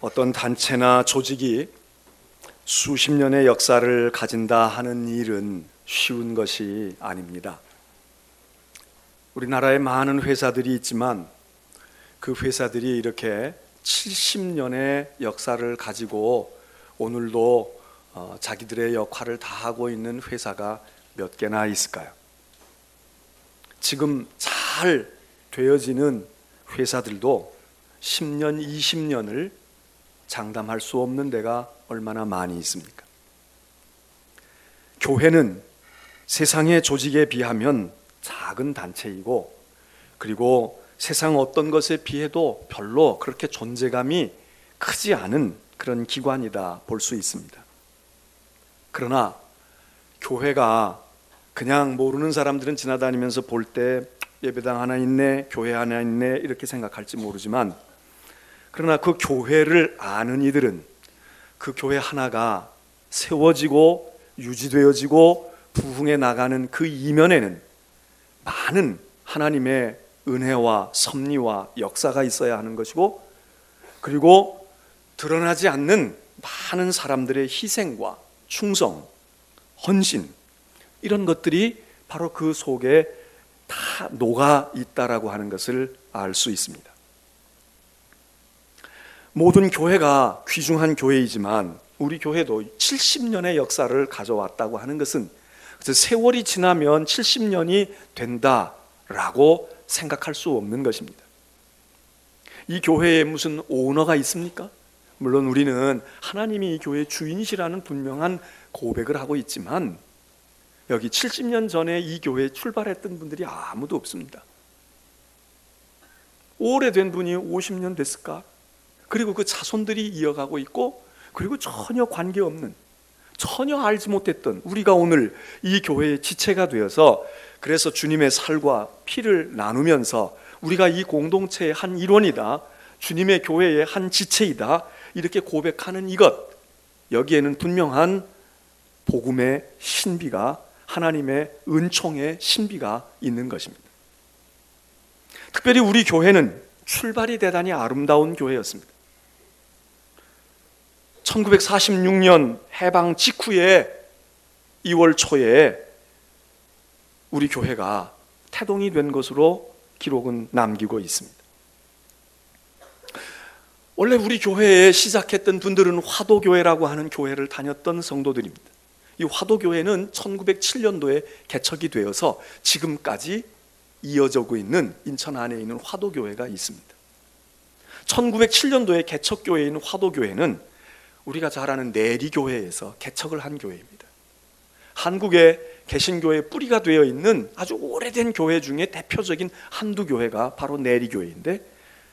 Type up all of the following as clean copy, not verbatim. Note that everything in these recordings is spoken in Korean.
어떤 단체나 조직이 수십 년의 역사를 가진다 하는 일은 쉬운 것이 아닙니다. 우리나라에 많은 회사들이 있지만 그 회사들이 이렇게 70년의 역사를 가지고 오늘도 자기들의 역할을 다하고 있는 회사가 몇 개나 있을까요? 지금 잘 되어지는 회사들도 10년, 20년을 장담할 수 없는 데가 얼마나 많이 있습니까? 교회는 세상의 조직에 비하면 작은 단체이고, 그리고 세상 어떤 것에 비해도 별로 그렇게 존재감이 크지 않은 그런 기관이다 볼 수 있습니다. 그러나 교회가 그냥 모르는 사람들은 지나다니면서 볼 때 예배당 하나 있네, 교회 하나 있네 이렇게 생각할지 모르지만, 그러나 그 교회를 아는 이들은 그 교회 하나가 세워지고 유지되어지고 부흥해 나가는 그 이면에는 많은 하나님의 은혜와 섭리와 역사가 있어야 하는 것이고, 그리고 드러나지 않는 많은 사람들의 희생과 충성, 헌신, 이런 것들이 바로 그 속에 다 녹아 있다라고 하는 것을 알 수 있습니다. 모든 교회가 귀중한 교회이지만 우리 교회도 70년의 역사를 가져왔다고 하는 것은 세월이 지나면 70년이 된다라고 생각할 수 없는 것입니다. 이 교회에 무슨 오너가 있습니까? 물론 우리는 하나님이 이 교회의 주인이시라는 분명한 고백을 하고 있지만, 여기 70년 전에 이 교회에 출발했던 분들이 아무도 없습니다. 오래된 분이 50년 됐을까? 그리고 그 자손들이 이어가고 있고, 그리고 전혀 관계없는, 전혀 알지 못했던 우리가 오늘 이 교회의 지체가 되어서, 그래서 주님의 살과 피를 나누면서 우리가 이 공동체의 한 일원이다, 주님의 교회의 한 지체이다, 이렇게 고백하는 이것, 여기에는 분명한 복음의 신비가, 하나님의 은총의 신비가 있는 것입니다. 특별히 우리 교회는 출발이 대단히 아름다운 교회였습니다. 1946년 해방 직후에 2월 초에 우리 교회가 태동이 된 것으로 기록은 남기고 있습니다. 원래 우리 교회에 시작했던 분들은 화도교회라고 하는 교회를 다녔던 성도들입니다. 이 화도교회는 1907년도에 개척이 되어서 지금까지 이어지고 있는 인천 안에 있는 화도교회가 있습니다. 1907년도에 개척교회인 화도교회는 우리가 잘 아는 내리교회에서 개척을 한 교회입니다. 한국의 개신교의 뿌리가 되어 있는 아주 오래된 교회 중에 대표적인 한두 교회가 바로 내리교회인데,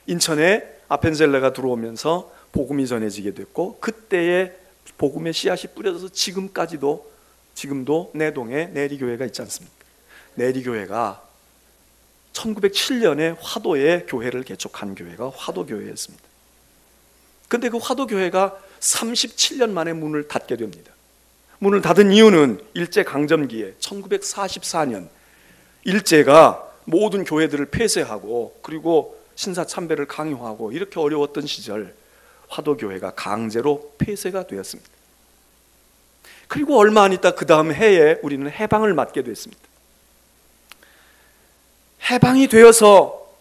인천에 아펜셀레가 들어오면서 복음이 전해지게 됐고, 그때의 복음의 씨앗이 뿌려져서 지금도 내동에 내리교회가 있지 않습니까? 내리교회가 1907년에 화도에 교회를 개척한 교회가 화도교회였습니다. 그런데 그 화도교회가 37년 만에 문을 닫게 됩니다. 문을 닫은 이유는 일제강점기에 1944년 일제가 모든 교회들을 폐쇄하고, 그리고 신사참배를 강요하고, 이렇게 어려웠던 시절 화도교회가 강제로 폐쇄가 되었습니다. 그리고 얼마 안 있다 그 다음 해에 우리는 해방을 맞게 됐습니다. 해방이 되어서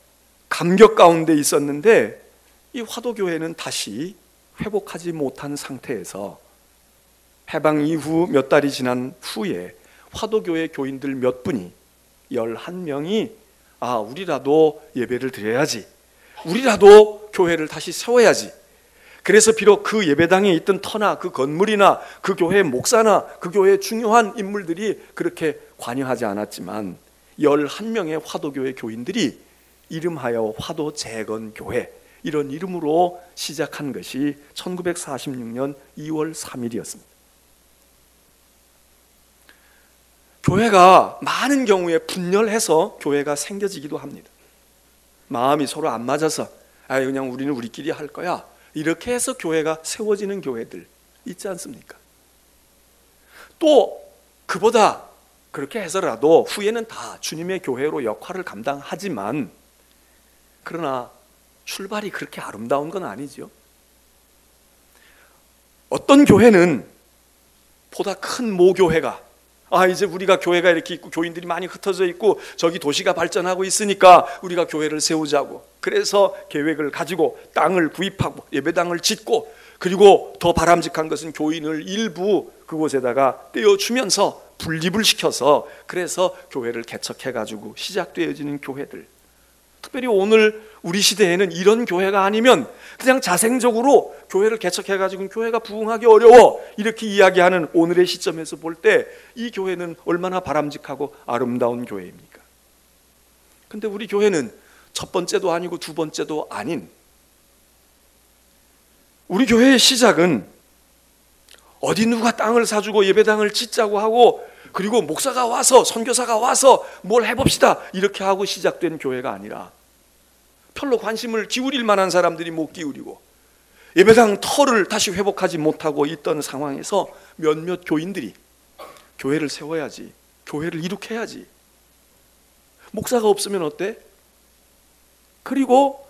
감격 가운데 있었는데, 이 화도교회는 다시 회복하지 못한 상태에서 해방 이후 몇 달이 지난 후에 화도교회 교인들 몇 분이, 11명이 우리라도 예배를 드려야지, 우리라도 교회를 다시 세워야지. 그래서 비록 그 예배당에 있던 터나 그 건물이나 그 교회의 목사나 그 교회의 중요한 인물들이 그렇게 관여하지 않았지만, 11명의 화도교회 교인들이 이름하여 화도재건교회, 이런 이름으로 시작한 것이 1946년 2월 3일이었습니다. 교회가 많은 경우에 분열해서 교회가 생겨지기도 합니다. 마음이 서로 안 맞아서 그냥 우리는 우리끼리 할 거야, 이렇게 해서 교회가 세워지는 교회들 있지 않습니까? 또 그보다 그렇게 해서라도 후에는 다 주님의 교회로 역할을 감당하지만, 그러나 출발이 그렇게 아름다운 건 아니죠. 어떤 교회는 보다 큰 모교회가 이제 우리가 교회가 이렇게 있고 교인들이 많이 흩어져 있고 저기 도시가 발전하고 있으니까 우리가 교회를 세우자고, 그래서 계획을 가지고 땅을 구입하고 예배당을 짓고, 그리고 더 바람직한 것은 교인을 일부 그곳에다가 떼어주면서 분립을 시켜서 그래서 교회를 개척해가지고 시작되어지는 교회들. 특별히 오늘 우리 시대에는 이런 교회가 아니면 그냥 자생적으로 교회를 개척해가지고 교회가 부흥하기 어려워 이렇게 이야기하는 오늘의 시점에서 볼 때 이 교회는 얼마나 바람직하고 아름다운 교회입니까? 근데 우리 교회는 첫 번째도 아니고 두 번째도 아닌, 우리 교회의 시작은 어디 누가 땅을 사주고 예배당을 짓자고 하고 그리고 목사가 와서 선교사가 와서 뭘 해봅시다 이렇게 하고 시작된 교회가 아니라, 별로 관심을 기울일 만한 사람들이 못 기울이고 예배당 터를 다시 회복하지 못하고 있던 상황에서 몇몇 교인들이 교회를 세워야지, 교회를 이룩해야지, 목사가 없으면 어때? 그리고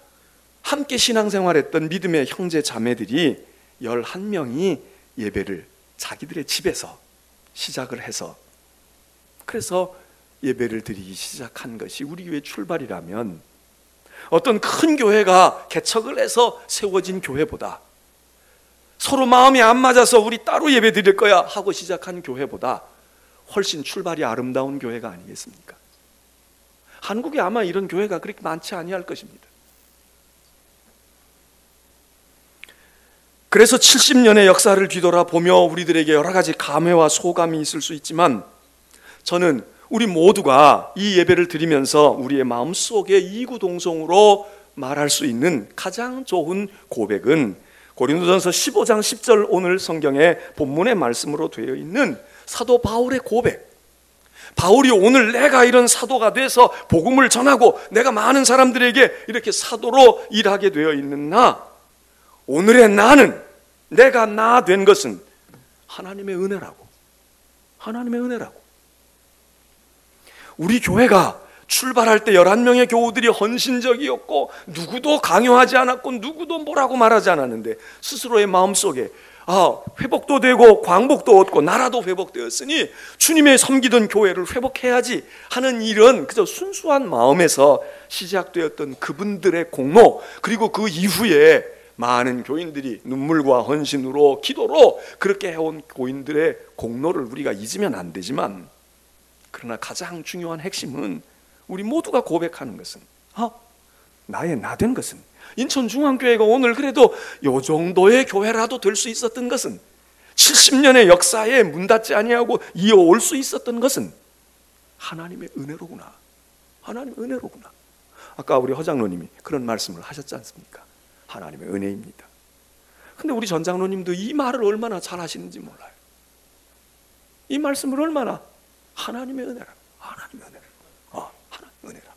함께 신앙생활했던 믿음의 형제 자매들이 11명이 예배를 자기들의 집에서 시작을 해서 그래서 예배를 드리기 시작한 것이 우리 교회의 출발이라면, 어떤 큰 교회가 개척을 해서 세워진 교회보다, 서로 마음이 안 맞아서 우리 따로 예배 드릴 거야 하고 시작한 교회보다 훨씬 출발이 아름다운 교회가 아니겠습니까? 한국에 아마 이런 교회가 그렇게 많지 아니할 것입니다. 그래서 70년의 역사를 뒤돌아보며 우리들에게 여러 가지 감회와 소감이 있을 수 있지만, 저는 우리 모두가 이 예배를 드리면서 우리의 마음속에 이구동성으로 말할 수 있는 가장 좋은 고백은 고린도전서 15장 10절 오늘 성경의 본문의 말씀으로 되어 있는 사도 바울의 고백. 바울이 오늘 내가 이런 사도가 돼서 복음을 전하고 내가 많은 사람들에게 이렇게 사도로 일하게 되어 있는 나, 오늘의 나는, 내가 나 된 것은 하나님의 은혜라고. 하나님의 은혜라고. 우리 교회가 출발할 때 11명의 교우들이 헌신적이었고 누구도 강요하지 않았고 누구도 뭐라고 말하지 않았는데 스스로의 마음속에 회복도 되고 광복도 얻고 나라도 회복되었으니 주님의 섬기던 교회를 회복해야지 하는 이런 그저 순수한 마음에서 시작되었던 그분들의 공로, 그리고 그 이후에 많은 교인들이 눈물과 헌신으로 기도로 그렇게 해온 교인들의 공로를 우리가 잊으면 안 되지만, 그러나 가장 중요한 핵심은 우리 모두가 고백하는 것은 나의 나 된 것은, 인천중앙교회가 오늘 그래도 요 정도의 교회라도 될 수 있었던 것은, 70년의 역사에 문 닫지 아니하고 이어올 수 있었던 것은 하나님의 은혜로구나. 하나님의 은혜로구나. 아까 우리 허장로님이 그런 말씀을 하셨지 않습니까? 하나님의 은혜입니다. 근데 우리 전 장로님도 이 말을 얼마나 잘 하시는지 몰라요. 이 말씀을 얼마나 하나님의 은혜라. 하나님의 은혜라. 하나님의 은혜라.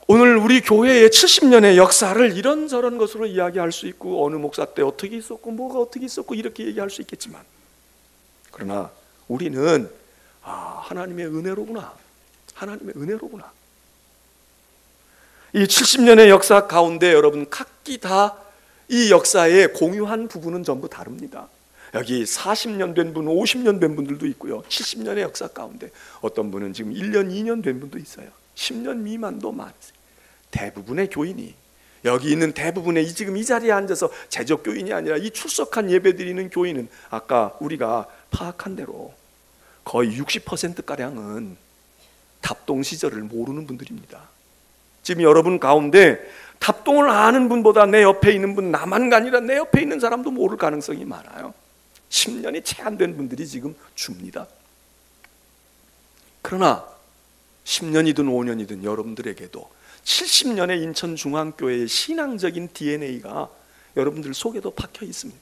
오늘 우리 교회의 70년의 역사를 이런저런 것으로 이야기할 수 있고, 어느 목사 때 어떻게 있었고 뭐가 어떻게 있었고 이렇게 얘기할 수 있겠지만, 그러나 우리는 하나님의 은혜로구나. 하나님의 은혜로구나. 이 70년의 역사 가운데 여러분 각기 다 이 역사의 공유한 부분은 전부 다릅니다. 여기 40년 된 분, 50년 된 분들도 있고요. 70년의 역사 가운데 어떤 분은 지금 1년, 2년 된 분도 있어요. 10년 미만도 많으세요. 대부분의 교인이, 여기 있는 대부분의 지금 이 자리에 앉아서 재적 교인이 아니라 이 출석한 예배 드리는 교인은 아까 우리가 파악한 대로 거의 60%가량은 답동 시절을 모르는 분들입니다. 지금 여러분 가운데 답동을 아는 분보다 내 옆에 있는 분, 나만가 아니라 내 옆에 있는 사람도 모를 가능성이 많아요. 10년이 채 안 된 분들이 지금 줍니다. 그러나 10년이든 5년이든 여러분들에게도 70년의 인천중앙교회의 신앙적인 DNA가 여러분들 속에도 박혀 있습니다.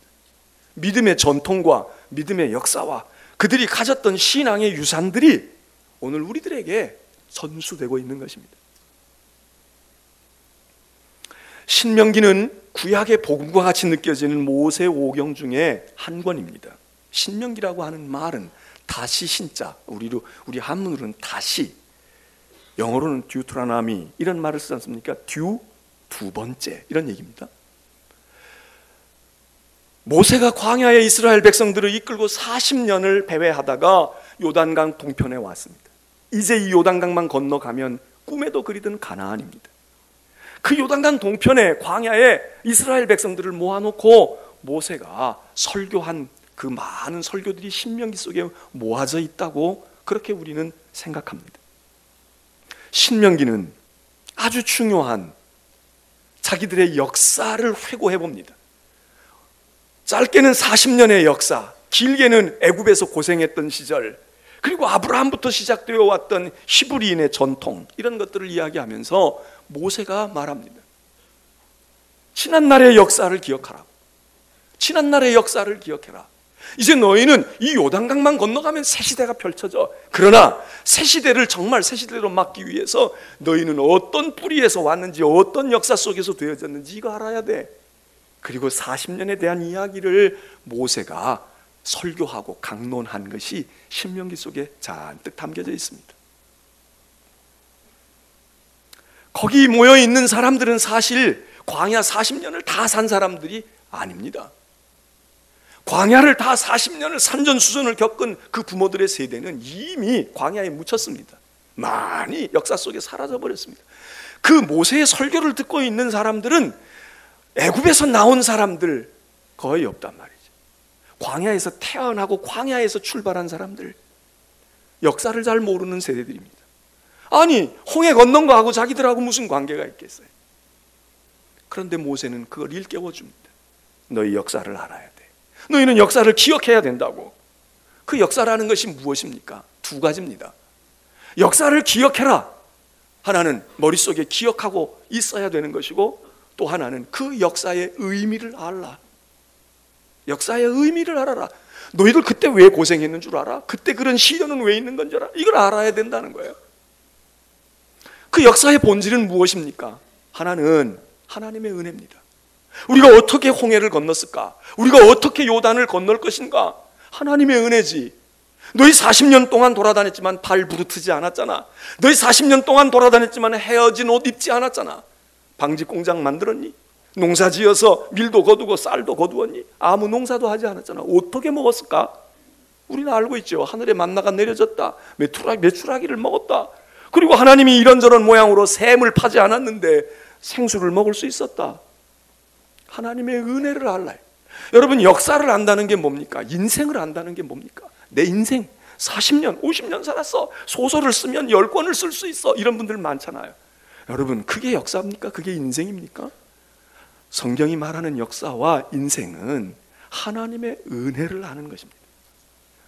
믿음의 전통과 믿음의 역사와 그들이 가졌던 신앙의 유산들이 오늘 우리들에게 전수되고 있는 것입니다. 신명기는 구약의 복음과 같이 느껴지는 모세 오경 중에 한 권입니다. 신명기라고 하는 말은 다시 신자, 우리 한문으로는 다시, 영어로는 듀트라나미 이런 말을 쓰지 않습니까? 듀 두 번째, 이런 얘기입니다. 모세가 광야에 이스라엘 백성들을 이끌고 40년을 배회하다가 요단강 동편에 왔습니다. 이제 이 요단강만 건너가면 꿈에도 그리던 가나안입니다. 그 요단강 동편에 광야에 이스라엘 백성들을 모아놓고 모세가 설교한 그 많은 설교들이 신명기 속에 모아져 있다고 그렇게 우리는 생각합니다. 신명기는 아주 중요한 자기들의 역사를 회고해 봅니다. 짧게는 40년의 역사, 길게는 애굽에서 고생했던 시절, 그리고 아브라함부터 시작되어 왔던 히브리인의 전통, 이런 것들을 이야기하면서 모세가 말합니다. 지난날의 역사를 기억하라. 지난날의 역사를 기억해라. 이제 너희는 이 요단강만 건너가면 새 시대가 펼쳐져. 그러나 새 시대를 정말 새 시대로 막기 위해서 너희는 어떤 뿌리에서 왔는지, 어떤 역사 속에서 되어졌는지 이거 알아야 돼. 그리고 40년에 대한 이야기를 모세가 설교하고 강론한 것이 신명기 속에 잔뜩 담겨져 있습니다. 거기 모여 있는 사람들은 사실 광야 40년을 다 산 사람들이 아닙니다. 광야를 다 40년을 산전수전을 겪은 그 부모들의 세대는 이미 광야에 묻혔습니다. 많이 역사 속에 사라져 버렸습니다. 그 모세의 설교를 듣고 있는 사람들은 애굽에서 나온 사람들 거의 없단 말이죠. 광야에서 태어나고 광야에서 출발한 사람들, 역사를 잘 모르는 세대들입니다. 아니, 홍해 건넌 거하고 자기들하고 무슨 관계가 있겠어요? 그런데 모세는 그걸 일깨워 줍니다. 너희 역사를 알아야 돼. 너희는 역사를 기억해야 된다고. 그 역사라는 것이 무엇입니까? 두 가지입니다. 역사를 기억해라. 하나는 머릿속에 기억하고 있어야 되는 것이고, 또 하나는 그 역사의 의미를 알라. 역사의 의미를 알아라. 너희들 그때 왜 고생했는 줄 알아? 그때 그런 시련은 왜 있는 건 줄 알아? 이걸 알아야 된다는 거예요. 그 역사의 본질은 무엇입니까? 하나는 하나님의 은혜입니다. 우리가 어떻게 홍해를 건넜을까? 우리가 어떻게 요단을 건널 것인가? 하나님의 은혜지. 너희 40년 동안 돌아다녔지만 발 부르트지 않았잖아. 너희 40년 동안 돌아다녔지만 헤어진 옷 입지 않았잖아. 방직 공장 만들었니? 농사 지어서 밀도 거두고 쌀도 거두었니? 아무 농사도 하지 않았잖아. 어떻게 먹었을까? 우리는 알고 있죠. 하늘에 만나가 내려졌다. 메추라기를 먹었다. 그리고 하나님이 이런저런 모양으로 샘을 파지 않았는데 생수를 먹을 수 있었다. 하나님의 은혜를 알라요. 여러분, 역사를 안다는 게 뭡니까? 인생을 안다는 게 뭡니까? 내 인생 40년, 50년 살았어. 소설을 쓰면 10권을 쓸 수 있어. 이런 분들 많잖아요. 여러분, 그게 역사입니까? 그게 인생입니까? 성경이 말하는 역사와 인생은 하나님의 은혜를 아는 것입니다.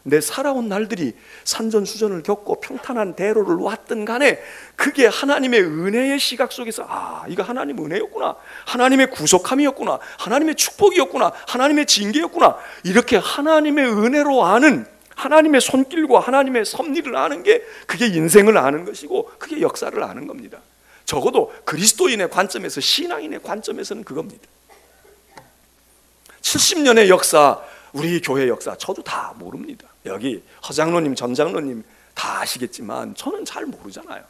내 살아온 날들이 산전수전을 겪고 평탄한 대로를 왔든 간에 그게 하나님의 은혜의 시각 속에서 이거 하나님 은혜였구나, 하나님의 구속함이었구나, 하나님의 축복이었구나, 하나님의 징계였구나, 이렇게 하나님의 은혜로 아는, 하나님의 손길과 하나님의 섭리를 아는 게 그게 인생을 아는 것이고 그게 역사를 아는 겁니다. 적어도 그리스도인의 관점에서, 신앙인의 관점에서는 그겁니다. 70년의 역사, 우리 교회 역사 저도 다 모릅니다. 여기 허장로님, 전장로님 다 아시겠지만 저는 잘 모르잖아요.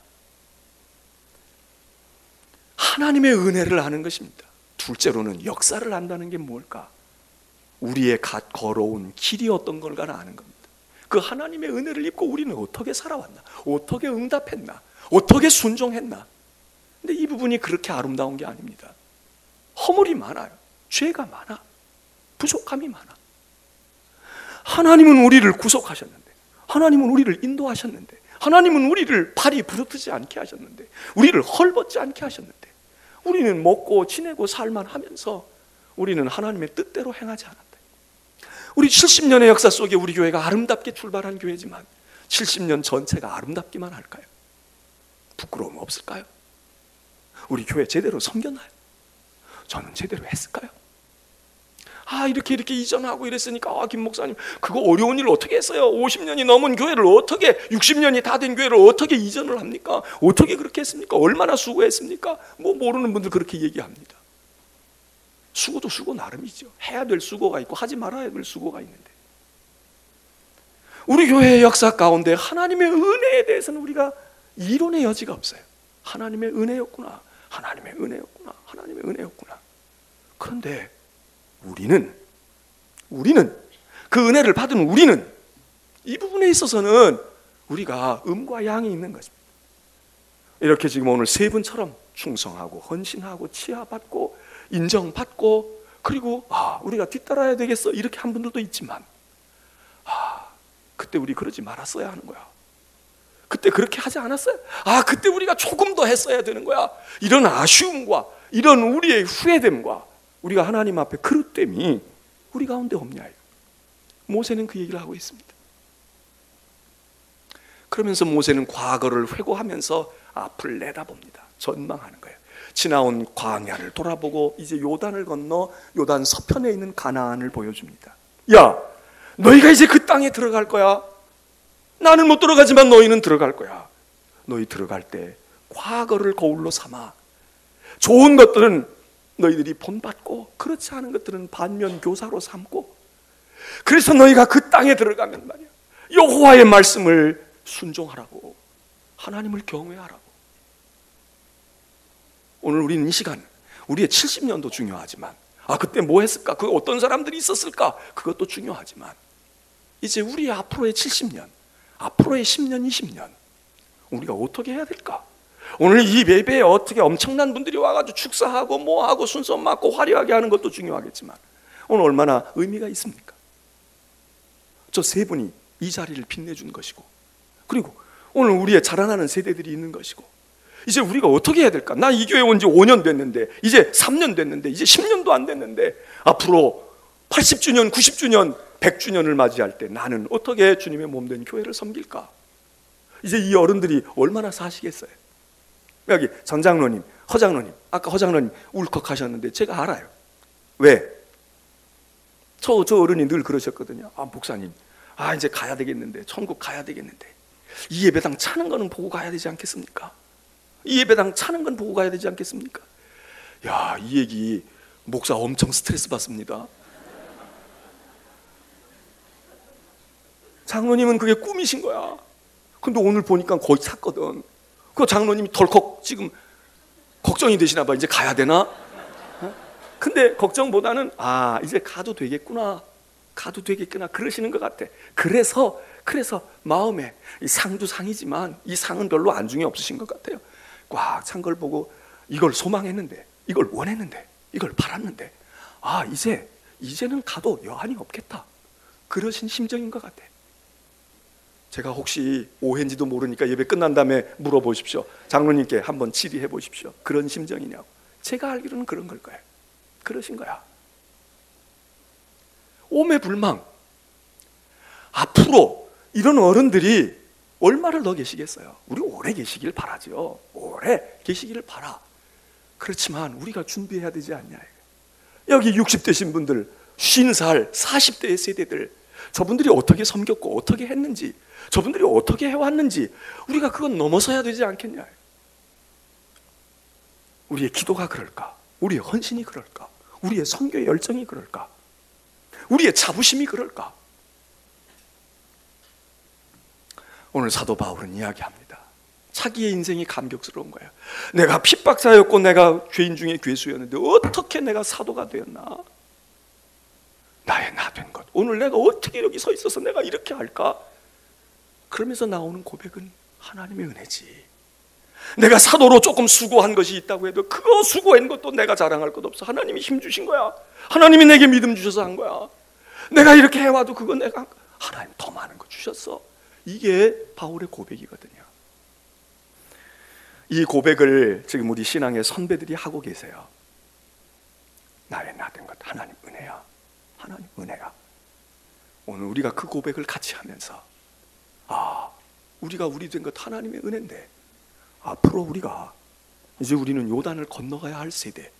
하나님의 은혜를 아는 것입니다. 둘째로는 역사를 안다는 게 뭘까? 우리의 걸어온 길이 어떤 걸까 아는 겁니다. 그 하나님의 은혜를 입고 우리는 어떻게 살아왔나, 어떻게 응답했나, 어떻게 순종했나. 근데 이 부분이 그렇게 아름다운 게 아닙니다. 허물이 많아요. 죄가 많아. 부족함이 많아. 하나님은 우리를 구속하셨는데, 하나님은 우리를 인도하셨는데, 하나님은 우리를 발이 부르트지 않게 하셨는데, 우리를 헐벗지 않게 하셨는데, 우리는 먹고 지내고 살만 하면서 우리는 하나님의 뜻대로 행하지 않았다. 우리 70년의 역사 속에 우리 교회가 아름답게 출발한 교회지만 70년 전체가 아름답기만 할까요? 부끄러움 없을까요? 우리 교회 제대로 섬겼나요? 저는 제대로 했을까요? 이렇게 이전하고 이랬으니까 김 목사님 그거 어려운 일을 어떻게 했어요? 50년이 넘은 교회를 어떻게, 60년이 다 된 교회를 어떻게 이전을 합니까? 어떻게 그렇게 했습니까? 얼마나 수고했습니까? 모르는 분들 그렇게 얘기합니다. 수고도 수고 나름이죠. 해야 될 수고가 있고 하지 말아야 될 수고가 있는데, 우리 교회의 역사 가운데 하나님의 은혜에 대해서는 우리가 이론의 여지가 없어요. 하나님의 은혜였구나, 하나님의 은혜였구나. 하나님의 은혜였구나. 그런데 우리는 그 은혜를 받은 우리는 이 부분에 있어서는 우리가 음과 양이 있는 것입니다. 이렇게 지금 오늘 세 분처럼 충성하고 헌신하고 치하받고 인정받고, 그리고 우리가 뒤따라야 되겠어 이렇게 한 분들도 있지만, 그때 우리 그러지 말았어야 하는 거야. 그때 그렇게 하지 않았어요? 그때 우리가 조금 더 했어야 되는 거야. 이런 아쉬움과 이런 우리의 후회됨과 우리가 하나님 앞에 그릇됨이 우리 가운데 없냐. 모세는 그 얘기를 하고 있습니다. 그러면서 모세는 과거를 회고하면서 앞을 내다봅니다. 전망하는 거예요. 지나온 광야를 돌아보고 이제 요단을 건너 요단 서편에 있는 가나안을 보여줍니다. 야, 너희가 이제 그 땅에 들어갈 거야. 나는 못 들어가지만 너희는 들어갈 거야. 너희 들어갈 때 과거를 거울로 삼아. 좋은 것들은 너희들이 본받고 그렇지 않은 것들은 반면교사로 삼고, 그래서 너희가 그 땅에 들어가면 말이야, 여호와의 말씀을 순종하라고, 하나님을 경외하라고. 오늘 우리는 이 시간, 우리의 70년도 중요하지만, 그때 뭐 했을까? 그 어떤 사람들이 있었을까? 그것도 중요하지만, 이제 우리의 앞으로의 70년, 앞으로의 10년, 20년 우리가 어떻게 해야 될까? 오늘 이 예배에 어떻게 엄청난 분들이 와가지고 축사하고 뭐하고 순서 맞고 화려하게 하는 것도 중요하겠지만, 오늘 얼마나 의미가 있습니까? 저 세 분이 이 자리를 빛내준 것이고, 그리고 오늘 우리의 자라나는 세대들이 있는 것이고, 이제 우리가 어떻게 해야 될까? 나 이 교회 온 지 5년 됐는데, 이제 3년 됐는데, 이제 10년도 안 됐는데, 앞으로 80주년, 90주년, 100주년을 맞이할 때 나는 어떻게 주님의 몸된 교회를 섬길까? 이제 이 어른들이 얼마나 사시겠어요? 여기 전 장로님, 허 장로님, 아까 허 장로님 울컥하셨는데 제가 알아요. 왜? 저 어른이 늘 그러셨거든요. 목사님, 이제 가야 되겠는데, 천국 가야 되겠는데, 이 예배당 차는 거는 보고 가야 되지 않겠습니까? 이 예배당 차는 건 보고 가야 되지 않겠습니까? 야, 이 얘기 목사 엄청 스트레스 받습니다. 장로님은 그게 꿈이신 거야. 근데 오늘 보니까 거의 찼거든. 그 장로님이 덜컥 지금 걱정이 되시나 봐. 이제 가야 되나? 근데 걱정보다는 이제 가도 되겠구나, 가도 되겠구나 그러시는 것 같아. 그래서 마음에, 이 상도 상이지만 이 상은 별로 안중에 없으신 것 같아요. 꽉 찬 걸 보고 이걸 소망했는데, 이걸 원했는데, 이걸 바랐는데, 이제는 가도 여한이 없겠다, 그러신 심정인 것 같아. 제가 혹시 오해인지도 모르니까 예배 끝난 다음에 물어보십시오. 장로님께 한번 질의해 보십시오. 그런 심정이냐고. 제가 알기로는 그런 걸 거예요. 그러신 거야. 오매불망. 앞으로 이런 어른들이 얼마를 더 계시겠어요? 우리 오래 계시길 바라죠. 오래 계시기를 바라. 그렇지만 우리가 준비해야 되지 않냐. 여기 60대신 분들, 50살, 40대의 세대들, 저분들이 어떻게 섬겼고 어떻게 했는지, 저분들이 어떻게 해왔는지 우리가 그건 넘어서야 되지 않겠냐. 우리의 기도가 그럴까? 우리의 헌신이 그럴까? 우리의 선교의 열정이 그럴까? 우리의 자부심이 그럴까? 오늘 사도 바울은 이야기합니다. 자기의 인생이 감격스러운 거예요. 내가 핍박자였고 내가 죄인 중에 괴수였는데 어떻게 내가 사도가 되었나? 나의 나 된 것, 오늘 내가 어떻게 여기 서 있어서 내가 이렇게 할까? 그러면서 나오는 고백은 하나님의 은혜지. 내가 사도로 조금 수고한 것이 있다고 해도 그거 수고한 것도 내가 자랑할 것 없어. 하나님이 힘 주신 거야. 하나님이 내게 믿음 주셔서 한 거야. 내가 이렇게 해와도 그거 내가, 하나님 더 많은 거 주셨어. 이게 바울의 고백이거든요. 이 고백을 지금 우리 신앙의 선배들이 하고 계세요. 나의 나 된 것 하나님 은혜야. 하나님 은혜야. 오늘 우리가 그 고백을 같이 하면서 우리가 우리 된 것 하나님의 은혜인데, 앞으로 우리가 이제 우리는 요단을 건너가야 할 세대.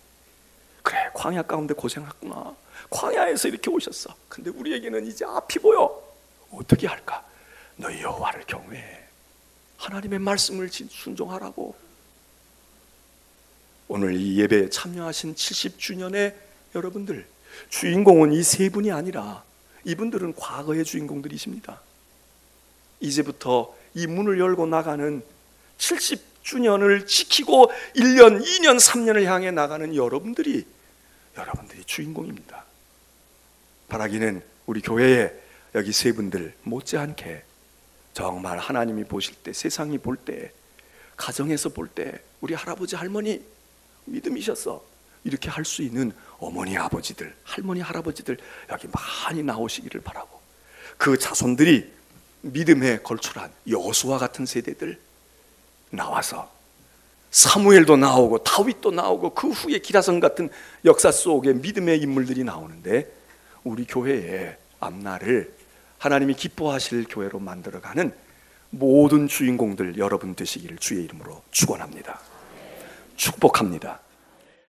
그래, 광야 가운데 고생했구나. 광야에서 이렇게 오셨어. 근데 우리에게는 이제 앞이 보여. 어떻게 할까? 너희 여호와를 경외해. 하나님의 말씀을 순종하라고. 오늘 이 예배에 참여하신 70주년의 여러분들, 주인공은 이 세 분이 아니라 이분들은 과거의 주인공들이십니다. 이제부터 이 문을 열고 나가는 70 100주년을 지키고 1년, 2년, 3년을 향해 나가는 여러분들이 주인공입니다. 바라기는 우리 교회에 여기 세 분들 못지않게 정말 하나님이 보실 때, 세상이 볼 때, 가정에서 볼 때 우리 할아버지 할머니 믿음이셨어 이렇게 할 수 있는 어머니 아버지들, 할머니 할아버지들 여기 많이 나오시기를 바라고, 그 자손들이 믿음에 걸출한 여호수아 같은 세대들 나와서 사무엘도 나오고 다윗도 나오고 그 후에 기라성 같은 역사 속에 믿음의 인물들이 나오는데, 우리 교회의 앞날을 하나님이 기뻐하실 교회로 만들어가는 모든 주인공들 여러분 되시기를 주의 이름으로 축원합니다. 축복합니다.